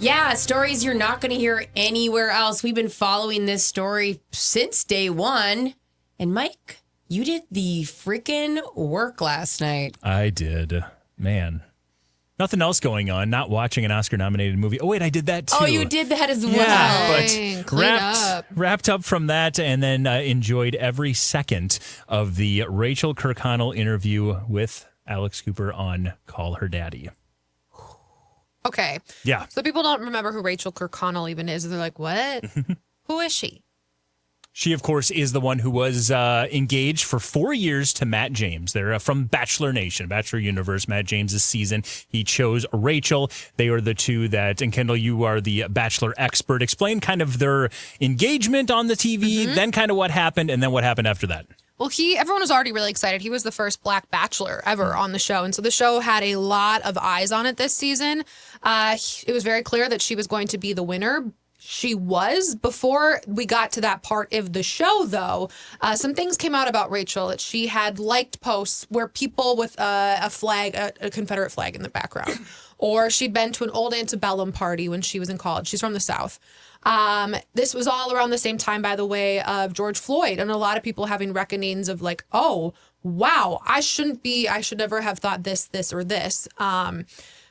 Yeah, stories you're not going to hear anywhere else. We've been following this story since day one. And Mike, you did the freaking work last night. I did. Man. Nothing else going on. Not watching an Oscar-nominated movie. Oh, wait, I did that too. Oh, you did that as well. Yeah, but wrapped up from that and then enjoyed every second of the Rachael Kirkconnell interview with Alex Cooper on Call Her Daddy. Okay. Yeah. So people don't remember who Rachael Kirkconnell even is. They're like, what? Who is she? She, of course, is the one who was engaged for 4 years to Matt James. They're from Bachelor Nation, Bachelor Universe, Matt James's season. He chose Rachael. They are the two that, and Kendall, you are the Bachelor expert. Explain kind of their engagement on the TV, then kind of what happened, and then what happened after that. Well, everyone was already really excited. He was the first Black Bachelor ever on the show. And so the show had a lot of eyes on it this season. It was very clear that she was going to be the winner. She was. Before we got to that part of the show, though, some things came out about Rachael that she had liked posts where people with a flag, a Confederate flag in the background, or she'd been to an old antebellum party when she was in college. She's from the South. This was all around the same time, by the way, of George Floyd, and a lot of people having reckonings of like, oh, wow, I should never have thought this, or this. So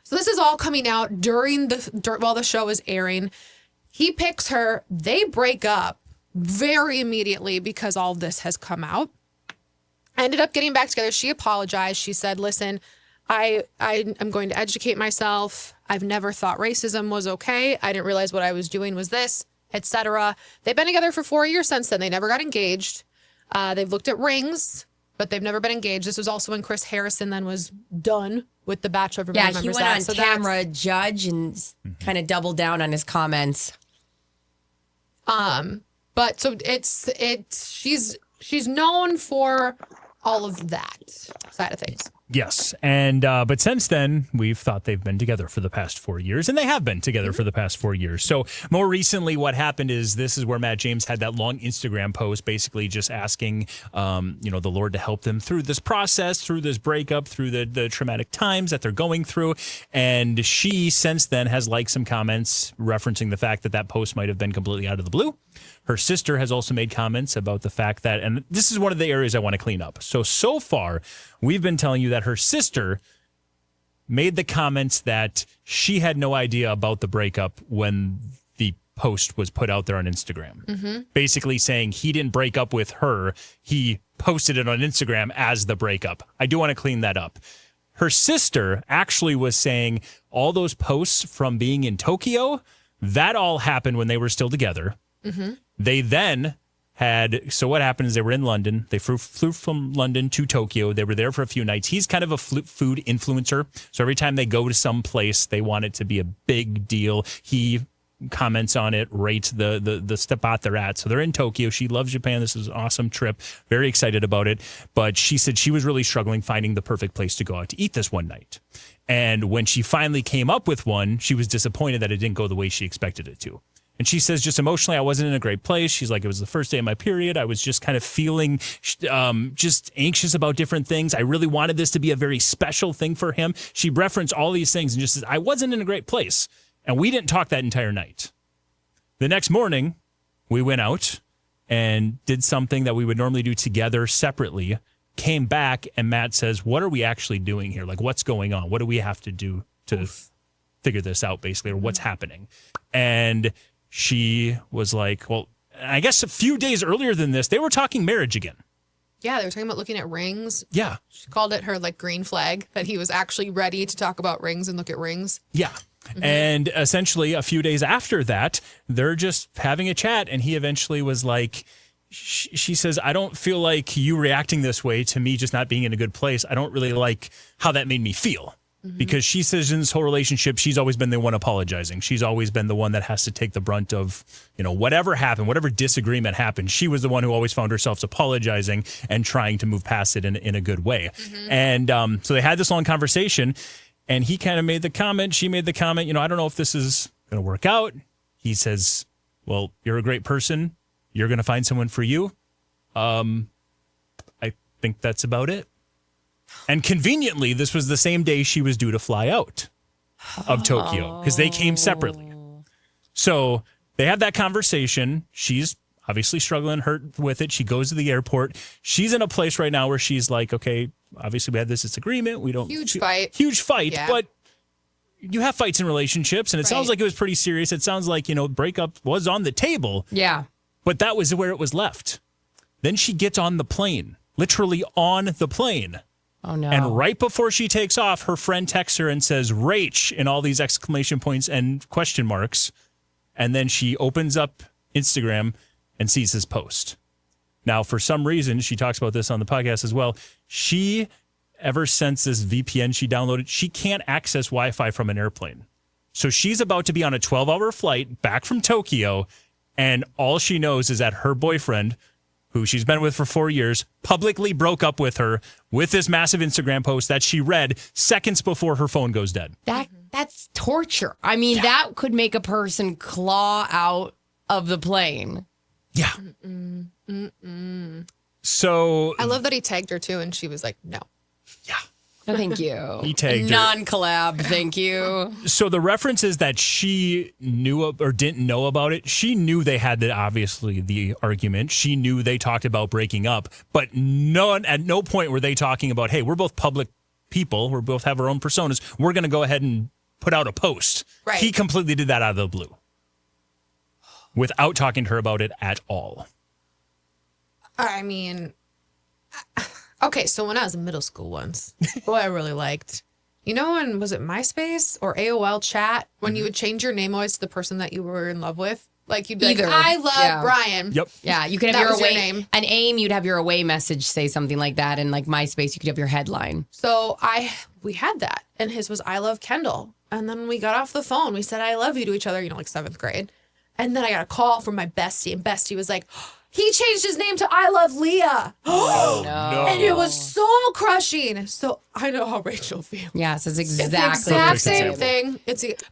this is all coming out while the show is airing. He picks her. They break up very immediately because all of this has come out. Ended up getting back together. She apologized. She said, listen, I am going to educate myself. I've never thought racism was okay. I didn't realize what I was doing was this, etc. They've been together for 4 years since then. They never got engaged. They've looked at rings, but they've never been engaged. This was also when Chris Harrison then was done with The Bachelor. Yeah, he went on camera, judge, and kind of doubled down on his comments. But so she's known for all of that side of things. Yes. And but since then, we've thought they've been together for the past 4 years, and they have been together for the past 4 years. So more recently, what happened is this is where Matt James had that long Instagram post basically just asking, the Lord to help them through this process, through this breakup, through the traumatic times that they're going through. And she since then has liked some comments referencing the fact that post might have been completely out of the blue. Her sister has also made comments about the fact that, and this is one of the areas I want to clean up. So far, we've been telling you that her sister made the comments that she had no idea about the breakup when the post was put out there on Instagram. Basically saying he didn't break up with her. He posted it on Instagram as the breakup. I do want to clean that up. Her sister actually was saying all those posts from being in Tokyo, that all happened when they were still together. They then so what happened is they were in London. They flew from London to Tokyo. They were there for a few nights. He's kind of a food influencer. So every time they go to some place, they want it to be a big deal. He comments on it, rates the spot they're at. So they're in Tokyo. She loves Japan. This is an awesome trip. Very excited about it. But she said she was really struggling finding the perfect place to go out to eat this one night. And when she finally came up with one, she was disappointed that it didn't go the way she expected it to. And she says, just emotionally, I wasn't in a great place. She's like, it was the first day of my period. I was just kind of feeling just anxious about different things. I really wanted this to be a very special thing for him. She referenced all these things and just says, I wasn't in a great place. And we didn't talk that entire night. The next morning, we went out and did something that we would normally do together separately, came back, and Matt says, what are we actually doing here? Like, what's going on? What do we have to do to figure this out, basically, or what's happening? And she was like, well, I guess a few days earlier than this, they were talking marriage again. Yeah, they were talking about looking at rings. Yeah. She called it her green flag, that he was actually ready to talk about rings and look at rings. Yeah. And essentially a few days after that, they're just having a chat. And he eventually was like, she says, I don't feel like you reacting this way to me just not being in a good place. I don't really like how that made me feel. Because she says in this whole relationship, she's always been the one apologizing. She's always been the one that has to take the brunt of, whatever happened, whatever disagreement happened. She was the one who always found herself apologizing and trying to move past it in a good way. And so they had this long conversation, and he kind of made the comment. She made the comment, I don't know if this is going to work out. He says, well, you're a great person. You're going to find someone for you. I think that's about it. And conveniently, this was the same day she was due to fly out of Tokyo because they came separately. So they have that conversation. She's obviously struggling hurt with it. She goes to the airport. She's in a place right now where she's like, okay, obviously we had this disagreement. We don't Huge fight. Yeah. But you have fights in relationships, and it sounds like it was pretty serious. It sounds like, breakup was on the table. Yeah. But that was where it was left. Then she gets on the plane, literally on the plane. Oh, no. And right before she takes off, her friend texts her and says, Rach, in all these exclamation points and question marks. And then she opens up Instagram and sees his post. Now, for some reason, she talks about this on the podcast as well. She, ever since this VPN she downloaded, she can't access Wi-Fi from an airplane. So she's about to be on a 12-hour flight back from Tokyo, and all she knows is that her boyfriend, who she's been with for 4 years, publicly broke up with her with this massive Instagram post that she read seconds before her phone goes dead. That's torture. I mean, that could make a person claw out of the plane. Yeah. So I love that he tagged her too, and she was like, no. Yeah. No, thank you. He tagged her. Non-collab, thank you. So the references that she knew or didn't know about it, she knew they had obviously the argument. She knew they talked about breaking up, but at no point were they talking about, hey, we're both public people. We both have our own personas. We're going to go ahead and put out a post. Right. He completely did that out of the blue without talking to her about it at all. I mean, okay, so when I was in middle school once, what I really liked, when, was it MySpace or AOL chat, when you would change your name always to the person that you were in love with? Like, you'd be Either. like, I love Brian. Yep. Yeah, you could have That your was your away name. An AIM, you'd have your away message say something like that, and like MySpace, you could have your headline. So we had that, and his was I love Kendall. And then we got off the phone. We said I love you to each other, like 7th grade. And then I got a call from my bestie, and bestie was like, he changed his name to I love Leah. Oh, no. And it was so crushing. So I know how Rachel feels. Yes, it's It's the exactly exact the same thing.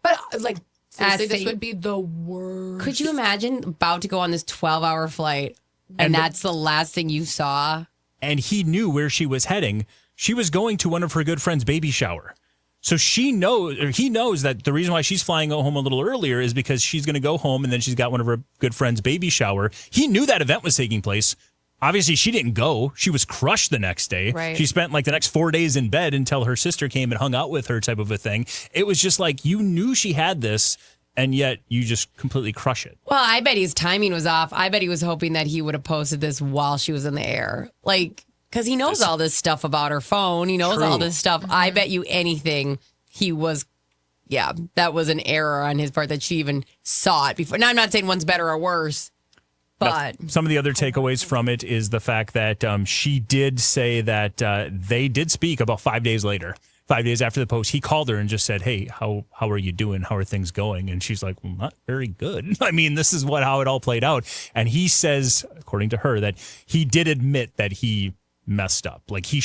But like, seriously, this fate. would be the worst. Could you imagine about to go on this 12-hour flight, and that's the last thing you saw? And he knew where she was heading. She was going to one of her good friend's baby shower. So he knows that the reason why she's flying home a little earlier is because she's going to go home and then she's got one of her good friend's baby shower. He knew that event was taking place. Obviously, she didn't go. She was crushed the next day. Right. She spent like the next 4 days in bed until her sister came and hung out with her, type of a thing. It was just like, you knew she had this, and yet you just completely crush it. Well, I bet his timing was off. I bet he was hoping that he would have posted this while she was in the air. Like, because he knows all this stuff about her phone. He knows all this stuff. I bet you anything he was, that was an error on his part that she even saw it before. Now, I'm not saying one's better or worse, but. Now, some of the other takeaways from it is the fact that she did say that they did speak about 5 days later. 5 days after the post, he called her and just said, hey, how are you doing? How are things going? And she's like, well, not very good. I mean, this is how it all played out. And he says, according to her, that he did admit that he messed up. Like, they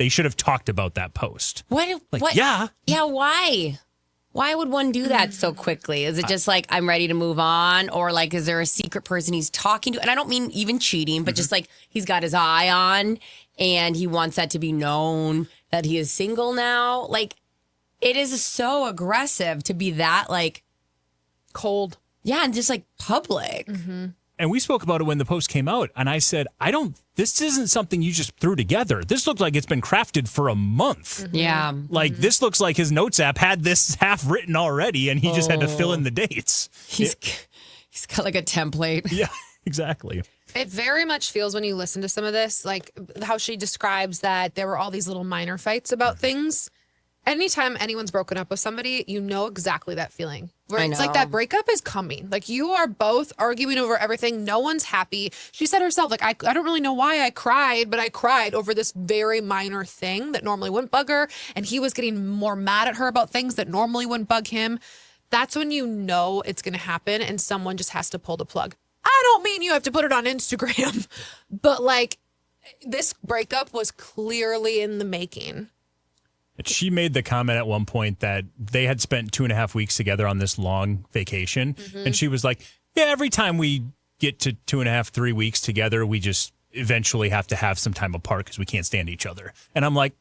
should have talked about that post. What? Yeah. Yeah, why? Why would one do that so quickly? Is it just like, I'm ready to move on? Or like, is there a secret person he's talking to? And I don't mean even cheating, but just like he's got his eye on and he wants that to be known that he is single now. Like, it is so aggressive to be that like cold. Yeah, and just like public. Mm-hmm. And we spoke about it when the post came out. And I said, this isn't something you just threw together. This looked like it's been crafted for a month. Mm-hmm. Yeah. Like, this looks like his notes app had this half written already, and he just had to fill in the dates. He's got like a template. Yeah, exactly. It very much feels when you listen to some of this, like how she describes that there were all these little minor fights about things. Anytime anyone's broken up with somebody, you know exactly that feeling. Where it's like that breakup is coming. Like, you are both arguing over everything. No one's happy. She said herself, like, I don't really know why I cried, but I cried over this very minor thing that normally wouldn't bug her. And he was getting more mad at her about things that normally wouldn't bug him. That's when you know it's going to happen and someone just has to pull the plug. I don't mean you have to put it on Instagram, but like, this breakup was clearly in the making. She made the comment at one point that they had spent 2.5 weeks together on this long vacation. Mm-hmm. And she was like, yeah, every time we get to 2.5, 3 weeks together, we just eventually have to have some time apart because we can't stand each other. And I'm like,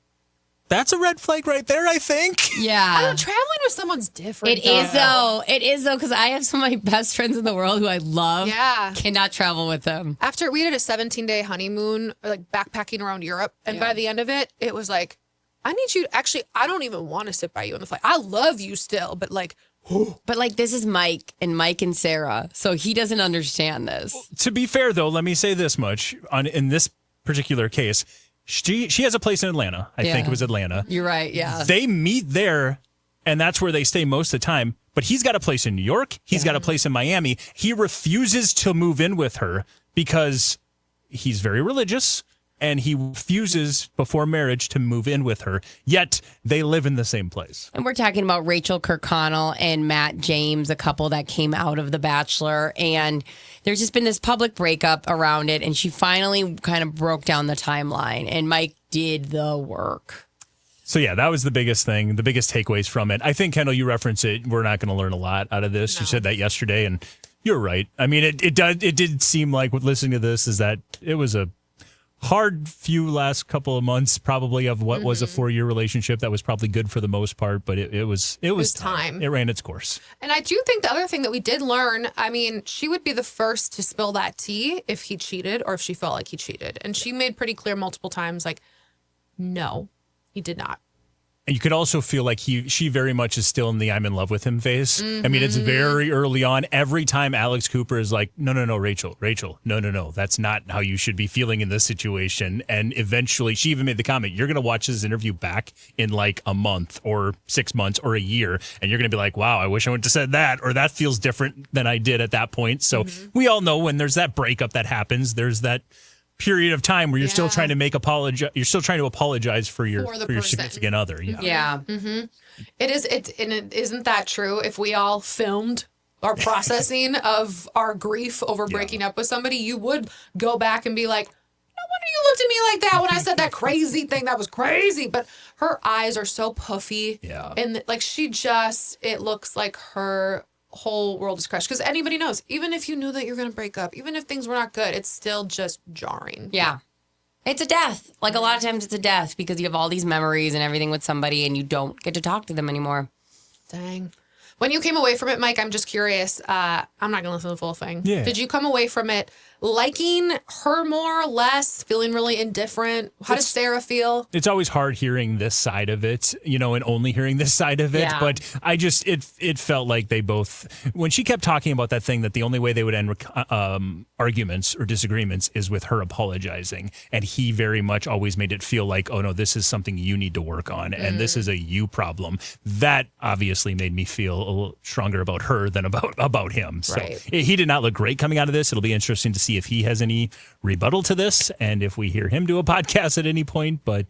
That's a red flag right there, I think. I Yeah. don't, traveling with someone's different. It is though. It is though, because I have some of my best friends in the world who I love. Yeah. Cannot travel with them. After we did a 17-day honeymoon, like backpacking around Europe, and by the end of it, it was like, I need you. Actually, I don't even want to sit by you on the flight. I love you still, but like, But like this is Mike and Sarah, so he doesn't understand this. To be fair, though, let me say this much. In this particular case, she has a place in Atlanta. I think it was Atlanta. You're right. Yeah. They meet there, and that's where they stay most of the time. But he's got a place in New York. He's got a place in Miami. He refuses to move in with her because he's very religious, and he refuses before marriage to move in with her. Yet they live in the same place. And we're talking about Rachael Kirkconnell and Matt James, a couple that came out of The Bachelor. And there's just been this public breakup around it. And she finally kind of broke down the timeline. And Mike did the work. So, yeah, that was the biggest thing, the biggest takeaways from it. I think, Kendall, you referenced it. We're not going to learn a lot out of this. You said that yesterday, and you're right. I mean, it did seem like, with listening to this, is that it was a hard few last couple of months, probably, of what was a 4-year relationship that was probably good for the most part, but it was time. It ran its course. and I do think the other thing that we did learn, I mean, she would be the first to spill that tea if he cheated or if she felt like he cheated. And she made pretty clear multiple times, like, no, he did not. And you could also feel like she very much is still in the I'm in love with him phase. I mean, it's very early on. Every time Alex Cooper is like, no, Rachel, no, that's not how you should be feeling in this situation. And eventually she even made the comment, you're going to watch this interview back in like a month or 6 months or a year. And you're going to be like, wow, I wish I wouldn't have said that, or that feels different than I did at that point. So we all know when there's that breakup that happens, there's that period of time where you're still trying to you're still trying to apologize for your significant other. Yeah. It isn't that true if we all filmed our processing of our grief over breaking up with somebody, you would go back and be like, no wonder you looked at me like that when I said that crazy thing. That was crazy. But her eyes are so puffy. Yeah. And like it looks like her whole world is crushed. Because anybody knows, even if you knew that you're going to break up, even if things were not good, it's still just jarring. Yeah. It's a death. Like a lot of times it's a death because you have all these memories and everything with somebody and you don't get to talk to them anymore. Dang. When you came away from it, Mike, I'm just curious. I'm not going to listen to the full thing. Yeah. Did you come away from it liking her more, less, feeling really indifferent? How does Sarah feel? It's always hard hearing this side of it, and only hearing this side of it. Yeah. But I just, it felt like they both, when she kept talking about that thing that the only way they would end arguments or disagreements is with her apologizing. And he very much always made it feel like, oh no, this is something you need to work on. And this is a you problem. That obviously made me feel a little stronger about her than about him. So Right. he did not look great coming out of this. It'll be interesting to see if he has any rebuttal to this and if we hear him do a podcast at any point. But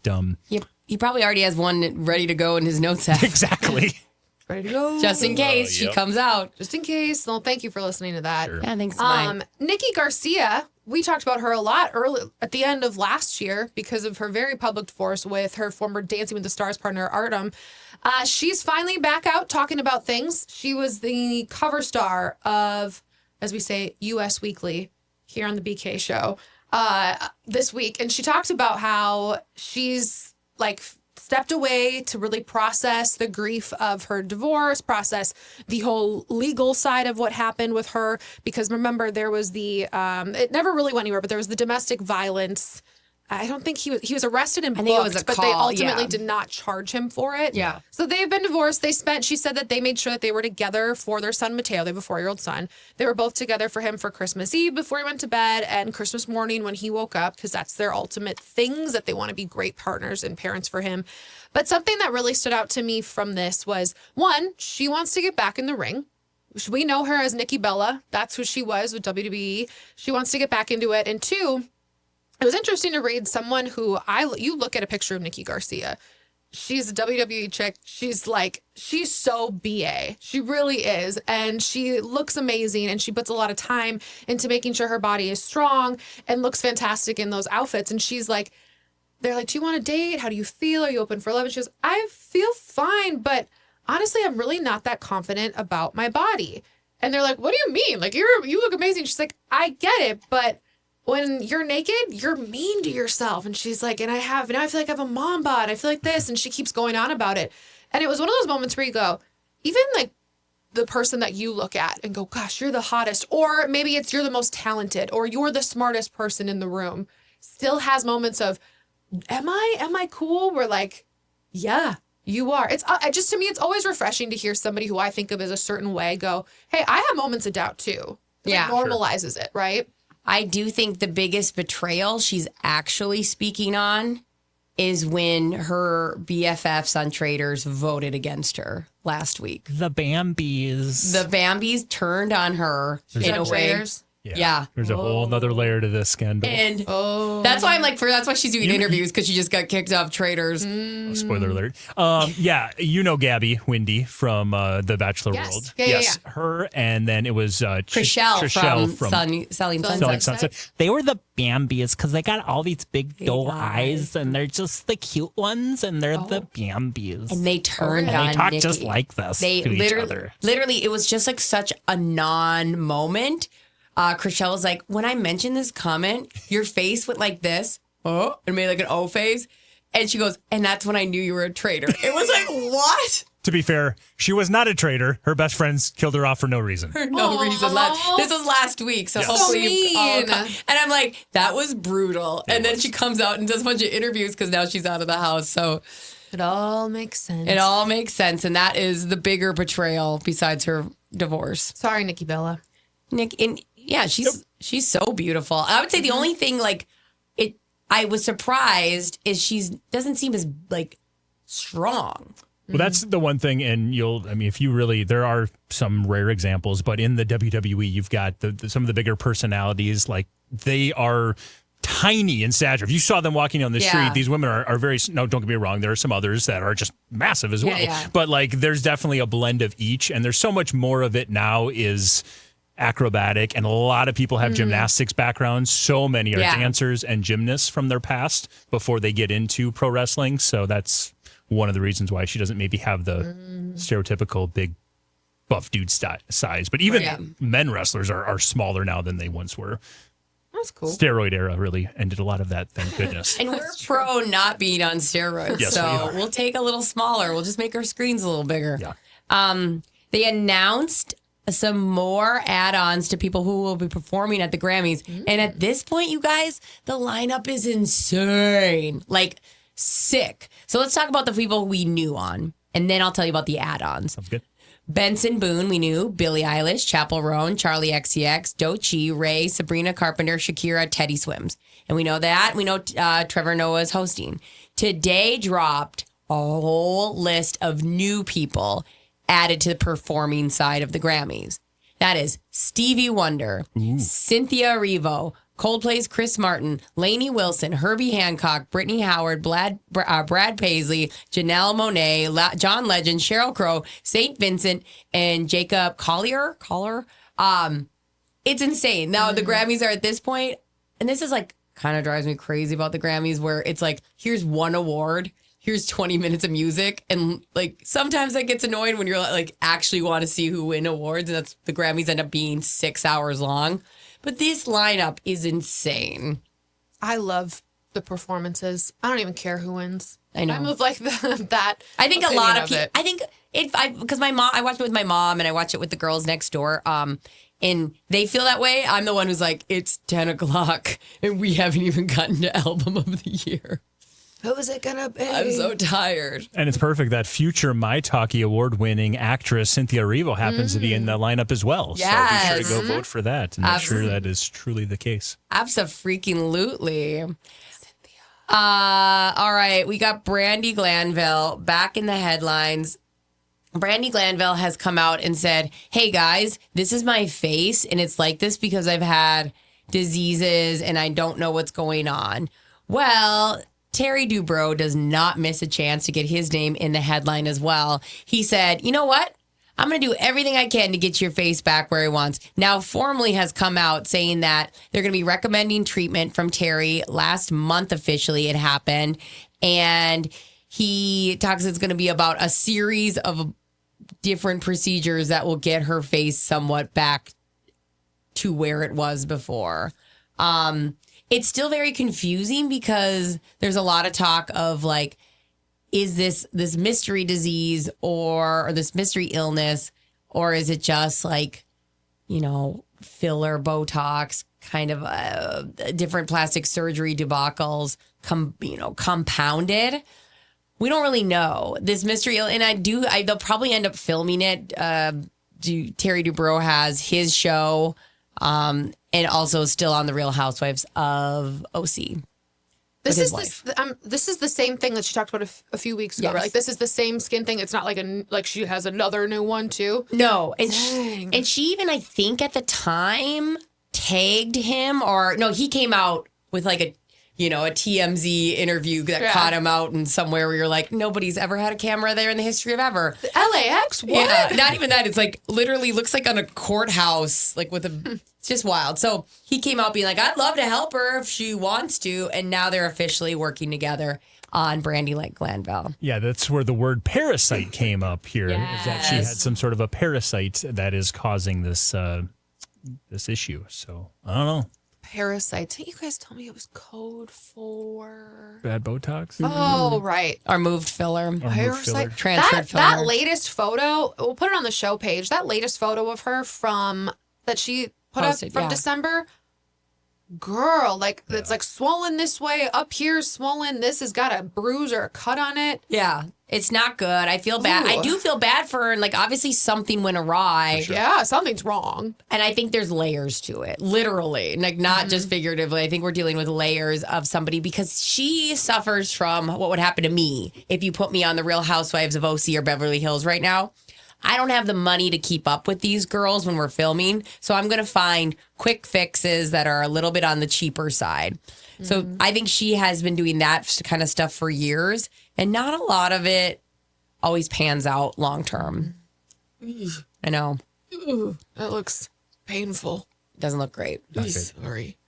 He probably already has one ready to go in his notes app. exactly. Ready to go? Just in case she comes out. Just in case. Well, thank you for listening to that. Yeah, thanks, Mike. Nikki Garcia, we talked about her a lot early at the end of last year because of her very public divorce with her former Dancing with the Stars partner, Artem. She's finally back out talking about things. She was the cover star of, as we say, US Weekly here on the BK show this week. And she talked about how she's like stepped away to really process the grief of her divorce, process the whole legal side of what happened with her. Because remember, there was it never really went anywhere, but there was the domestic violence. I don't think he was arrested and booked, think it was a but call, they ultimately yeah. did not charge him for it. Yeah. So they've been divorced. She said that they made sure that they were together for their son, Mateo. They have a 4-year-old son. They were both together for him for Christmas Eve before he went to bed and Christmas morning when he woke up, because that's their ultimate things, that they want to be great partners and parents for him. But something that really stood out to me from this was, one, she wants to get back in the ring. We know her as Nikki Bella. That's who she was with WWE. She wants to get back into it. And two, it was interesting to read someone who you look at a picture of Nikki Garcia. She's a WWE chick. She's so BA. She really is. And she looks amazing. And she puts a lot of time into making sure her body is strong and looks fantastic in those outfits. And she's like, they're like, do you want to date? How do you feel? Are you open for love? And she goes, I feel fine, but honestly, I'm really not that confident about my body. And they're like, what do you mean? Like, you look amazing. She's like, I get it, but when you're naked, you're mean to yourself. And she's like, now I feel like I have a mom bod. I feel like this. And she keeps going on about it. And it was one of those moments where you go, even like the person that you look at and go, gosh, you're the hottest. Or maybe it's you're the most talented or you're the smartest person in the room. Still has moments of, am I cool? We're like, yeah, you are. It's just, to me, it's always refreshing to hear somebody who I think of as a certain way go, hey, I have moments of doubt too. It normalizes it, right? I do think the biggest betrayal she's actually speaking on is when her BFFs on Traders voted against her last week. The Bambis. The Bambis turned on her in a way. Traders? Yeah. There's a whole nother layer to this scandal. And that's why I'm like, that's why she's doing interviews, because she just got kicked off Traders. Spoiler alert. Yeah, you know Gabby Windy from the Bachelor world. Yeah. Her, and then it was Chrishell from Selling Sunset. They were the Bambis because they got all these big doe eyes, and they're just the cute ones, and they're the Bambis. And they turned on They talk Nikki. just like this They to each other. literally, it was just like such a non-moment. Chrishell was like, when I mentioned this comment, your face went like this, and made like an O face. And she goes, and that's when I knew you were a traitor. It was like, what? To be fair, she was not a traitor. Her best friends killed her off for no reason. For no reason. This was last week, so Yes. hopefully mean. and I'm like, that was brutal. And then she comes out and does a bunch of interviews because now she's out of the house. So It all makes sense. it all makes sense. And that is the bigger betrayal besides her divorce. Sorry, Nikki Bella. Nick, and yeah, she's so beautiful. I would say the only thing I was surprised is doesn't seem as like strong. Well, that's the one thing, and if you really, there are some rare examples, but in the WWE, you've got some of the bigger personalities, like they are tiny in stature. If you saw them walking down the street, these women are very, no, don't get me wrong, there are some others that are just massive as well. Yeah. But like, there's definitely a blend of each, and there's so much more of it now is acrobatic, and a lot of people have gymnastics backgrounds. So many are dancers and gymnasts from their past before they get into pro wrestling. So that's one of the reasons why she doesn't maybe have the stereotypical big buff dude size. But even men wrestlers are smaller now than they once were. That's cool. Steroid era really ended a lot of that, thank goodness. And we're pro not being on steroids. Yes, so we are. we'll take a little smaller. We'll just make our screens a little bigger. Yeah. They announced some more add-ons to people who will be performing at the Grammys. And at this point, you guys, the lineup is insane. Like, sick. So let's talk about the people we knew on, and then I'll tell you about the add-ons. Sounds good. Benson Boone, we knew. Billie Eilish, Chappell Roan, Charlie XCX, Doechii, Ray, Sabrina Carpenter, Shakira, Teddy Swims. And we know that. We know Trevor Noah is hosting. Today dropped a whole list of new people added to the performing side of the Grammys. That is Stevie Wonder, Cynthia Erivo, Coldplay's Chris Martin, Lainey Wilson, Herbie Hancock, Brittany Howard, Brad Paisley, Janelle Monáe, John Legend, Sheryl Crow, St. Vincent, and Jacob Collier. It's insane. Now, the Grammys are at this point, and this is like kind of drives me crazy about the Grammys, where it's like, here's one award, here's 20 minutes of music. And like, sometimes that gets annoying when you're like actually want to see who win awards. And that's the Grammys end up being 6 hours long. But this lineup is insane. I love the performances. I don't even care who wins. I know. I move like that. I think a lot of people, it. I think because I watched it with my mom and I watched it with the girls next door. And they feel that way. I'm the one who's like, it's 10 o'clock and we haven't even gotten to album of the year. Who is it gonna be? I'm so tired. And it's perfect that future My Talkie award-winning actress Cynthia Erivo happens to be in the lineup as well. Yes. So be sure to go vote for that and make sure that is truly the case. Abso-freaking-lutely. All right, we got Brandi Glanville back in the headlines. Brandi Glanville has come out and said, hey guys, this is my face and it's like this because I've had diseases and I don't know what's going on. Well, Terry Dubrow does not miss a chance to get his name in the headline as well. He said, you know what? I'm going to do everything I can to get your face back where he wants. Now, formally has come out saying that they're going to be recommending treatment from Terry. Last month, officially, it happened. And he talks it's going to be about a series of different procedures that will get her face somewhat back to where it was before. It's still very confusing because there's a lot of talk of like, is this mystery disease or this mystery illness, or is it just like, filler, Botox, kind of different plastic surgery debacles, compounded? We don't really know this mystery, and they'll probably end up filming it. Terry Dubrow has his show, and also still on the Real Housewives of OC. This is the same thing that she talked about a few weeks ago. Yes. Right? Like this is the same skin thing. It's not like she has another new one too. No, and she even, I think at the time, tagged him, or no, he came out with like a TMZ interview that caught him out in somewhere where you're like, nobody's ever had a camera there in the history of ever. The LAX? What? Yeah, not even that. It's like literally looks like on a courthouse, like with it's just wild. So he came out being like, I'd love to help her if she wants to. And now they're officially working together on Brandy Lake Glanville. Yeah, that's where the word parasite came up here. Is that she had some sort of a parasite that is causing this issue. So I don't know. Parasites. Didn't you guys tell me it was code for Bad Botox? Oh, right. Or moved filler. Parasite. Transferred filler. That latest photo, we'll put it on the show page. That latest photo of her that she put Posted, up from December. Girl, like it's like swollen this way, up here swollen. This has got a bruise or a cut on it. Yeah, it's not good. I feel bad. Ooh. I do feel bad for her. And like, obviously something went awry. Sure. Yeah, something's wrong. And I think there's layers to it, literally, like not just figuratively. I think we're dealing with layers of somebody because she suffers from what would happen to me if you put me on the Real Housewives of OC or Beverly Hills right now. I don't have the money to keep up with these girls when we're filming. So I'm going to find quick fixes that are a little bit on the cheaper side. So I think she has been doing that kind of stuff for years. And not a lot of it always pans out long term. I know. That looks painful. Doesn't look great. Sorry.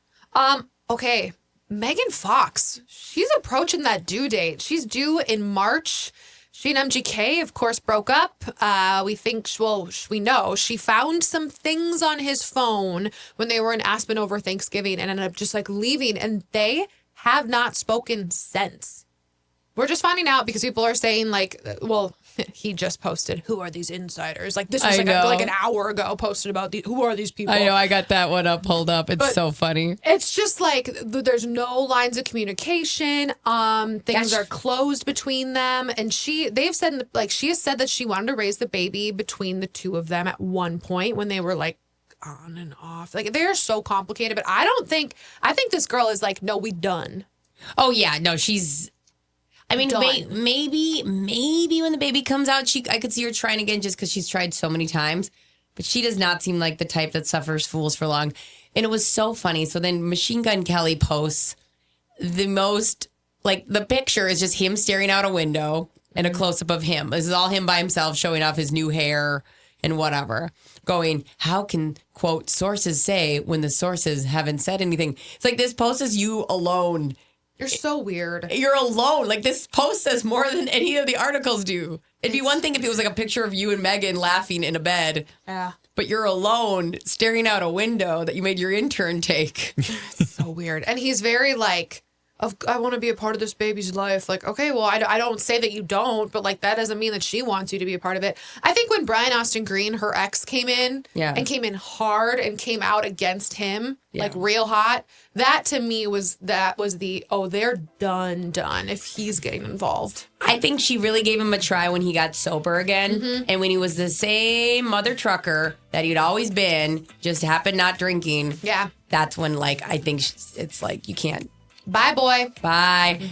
Okay. Megan Fox. She's approaching that due date. She's due in March. She and MGK, of course, broke up. We know she found some things on his phone when they were in Aspen over Thanksgiving and ended up just like leaving. And they have not spoken since. We're just finding out because people are saying like, well, he just posted, who are these insiders? Like this was like an hour ago posted about who are these people? I know. I got that one up, pulled up. It's so funny. It's just like there's no lines of communication. Things are closed between them. And they've said like she has said that she wanted to raise the baby between the two of them at one point when they were like on and off. Like they're so complicated. But I think this girl is like, no, we done. Oh yeah, no, she's. I mean, maybe when the baby comes out, I could see her trying again just because she's tried so many times. But she does not seem like the type that suffers fools for long. And it was so funny. So then Machine Gun Kelly posts the most, like the picture is just him staring out a window and a close-up of him. This is all him by himself showing off his new hair and whatever. Going, how can, quote, sources say when the sources haven't said anything? It's like this post is you alone. You're so weird. You're alone. Like this post says more than any of the articles do. It'd be one thing if it was like a picture of you and Megan laughing in a bed. Yeah. But you're alone staring out a window that you made your intern take. It's so weird. And he's very like, I want to be a part of this baby's life. Like, okay, well, I don't say that you don't, but like that doesn't mean that she wants you to be a part of it. I think when Brian Austin Green, her ex, came in and came in hard and came out against him, like real hot, that to me was they're done if he's getting involved. I think she really gave him a try when he got sober again. And when he was the same mother trucker that he'd always been, just happened not drinking. Yeah. That's when like, I think it's like, you can't. Bye, boy. Bye.